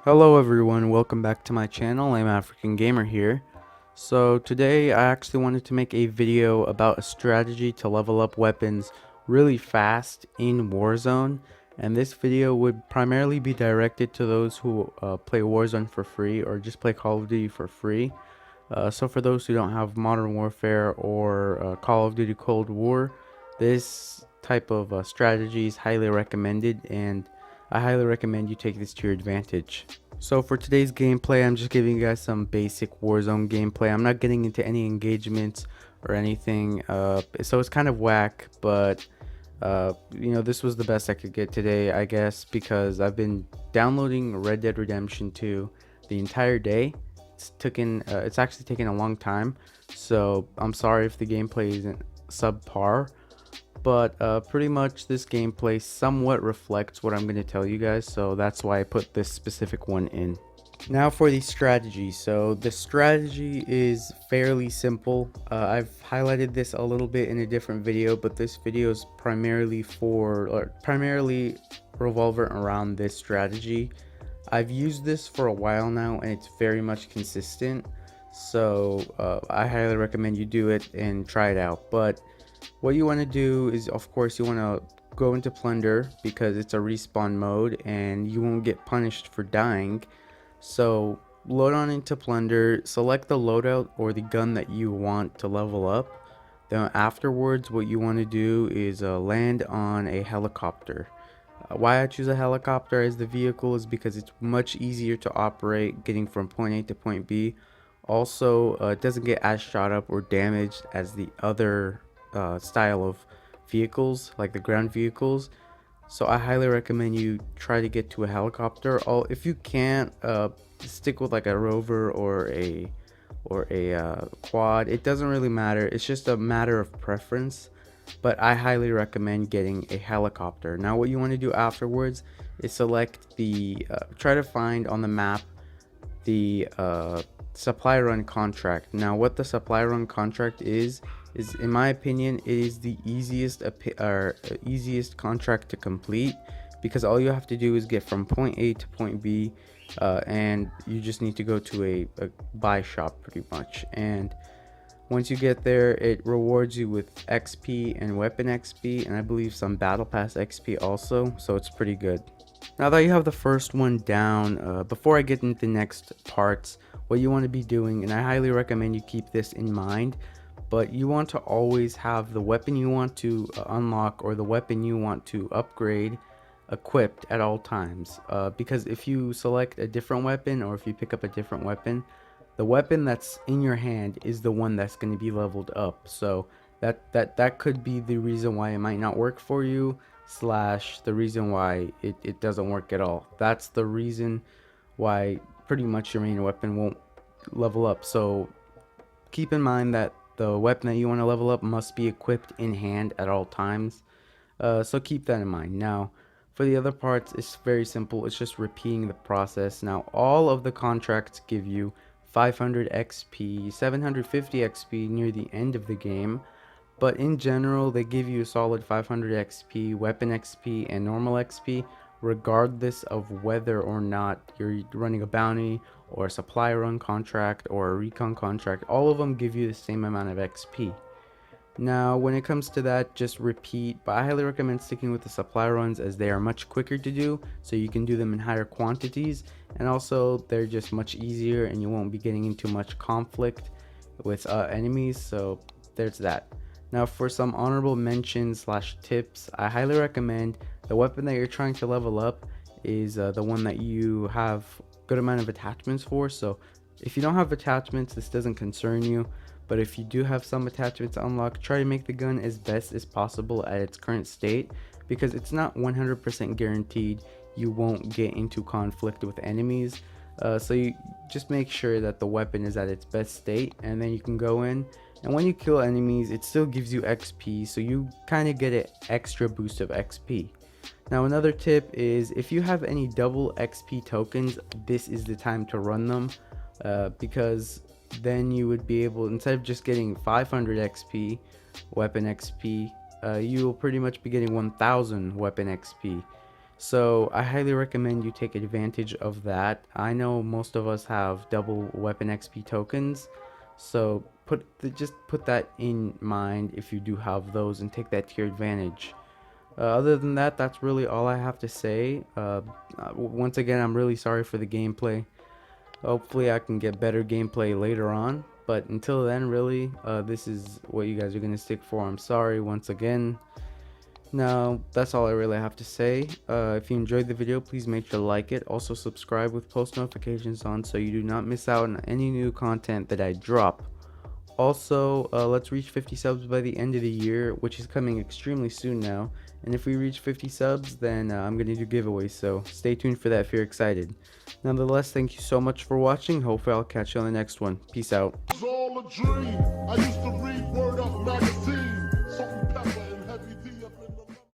Hello everyone, welcome back to my channel. I'm African Gamer here. So today I actually wanted to make a video about a strategy to level up weapons really fast in Warzone, and this video would primarily be directed to those who play Warzone for free or just play Call of Duty for free. So for those who don't have Modern Warfare or Call of Duty Cold War, this type of strategy is highly recommended, and I highly recommend you take this to your advantage. So for today's gameplay, I'm just giving you guys some basic Warzone gameplay. I'm not getting into any engagements or anything, so it's kind of whack, but this was the best I could get today, I guess, because I've been downloading Red Dead Redemption 2 the entire day. It's actually taken a long time, so I'm sorry if the gameplay isn't subpar, but pretty much this gameplay somewhat reflects what I'm going to tell you guys, so that's why I put this specific one in. Now for the strategy. So the strategy is fairly simple. I've highlighted this a little bit in a different video, but this video is primarily revolving around this strategy. I've used this for a while now and it's very much consistent, so I highly recommend you do it and try it out. But what you want to do is, of course, you want to go into plunder because it's a respawn mode and you won't get punished for dying. So load on into plunder, select the loadout or the gun that you want to level up. Then afterwards, what you want to do is land on a helicopter. Why I choose a helicopter as the vehicle is because it's much easier to operate getting from point A to point B. Also, it doesn't get as shot up or damaged as the other style of vehicles, like the ground vehicles. So I highly recommend you try to get to a helicopter. If you can't, stick with like a rover or a quad. It doesn't really matter, it's just a matter of preference, but I highly recommend getting a helicopter. Now what you want to do afterwards is select the try to find on the map the supply run contract. Now what the supply run contract is in my opinion, it is the easiest contract to complete, because all you have to do is get from point A to point B, and you just need to go to a buy shop pretty much, and once you get there it rewards you with XP and weapon XP, and I believe some battle pass XP also, so it's pretty good. Now that you have the first one down, before I get into the next parts, what you want to be doing, and I highly recommend you keep this in mind, but you want to always have the weapon you want to unlock or the weapon you want to upgrade equipped at all times, because if you select a different weapon or if you pick up a different weapon, the weapon that's in your hand is the one that's going to be leveled up. So that could be the reason why it might not work for you, slash the reason why it doesn't work at all. That's the reason why pretty much your main weapon won't level up. So keep in mind that the weapon that you want to level up must be equipped in hand at all times, so keep that in mind. Now for the other parts, it's very simple, it's just repeating the process. Now all of the contracts give you 500 XP, 750 XP near the end of the game, but in general they give you a solid 500 XP, weapon XP, and normal XP regardless of whether or not you're running a bounty or a supply run contract or a recon contract. All of them give you the same amount of XP. Now when it comes to that, just repeat, but I highly recommend sticking with the supply runs as they are much quicker to do, so you can do them in higher quantities, and also they're just much easier and you won't be getting into much conflict with enemies, so there's that. Now for some honorable mentions slash tips, I highly recommend the weapon that you're trying to level up is the one that you have good amount of attachments for. So if you don't have attachments, this doesn't concern you, but if you do have some attachments unlocked, try to make the gun as best as possible at its current state, because it's not 100% guaranteed you won't get into conflict with enemies. So you just make sure that the weapon is at its best state, and then you can go in, and when you kill enemies it still gives you XP, so you kind of get an extra boost of XP. Now another tip is, if you have any double XP tokens, this is the time to run them, because then you would be able, instead of just getting 500 XP weapon XP, you will pretty much be getting 1000 weapon XP. So I highly recommend you take advantage of that. I know most of us have double weapon XP tokens, so just put that in mind if you do have those, and take that to your advantage. Other than that, that's really all I have to say. Once again, I'm really sorry for the gameplay. Hopefully I can get better gameplay later on, but until then, really, this is what you guys are going to stick for. I'm sorry once again. Now, that's all I really have to say. If you enjoyed the video, please make sure to like it. Also, subscribe with post notifications on so you do not miss out on any new content that I drop. Also, let's reach 50 subs by the end of the year, which is coming extremely soon now. And if we reach 50 subs, then I'm going to do giveaways, so stay tuned for that if you're excited. Nonetheless, thank you so much for watching. Hopefully I'll catch you on the next one. Peace out.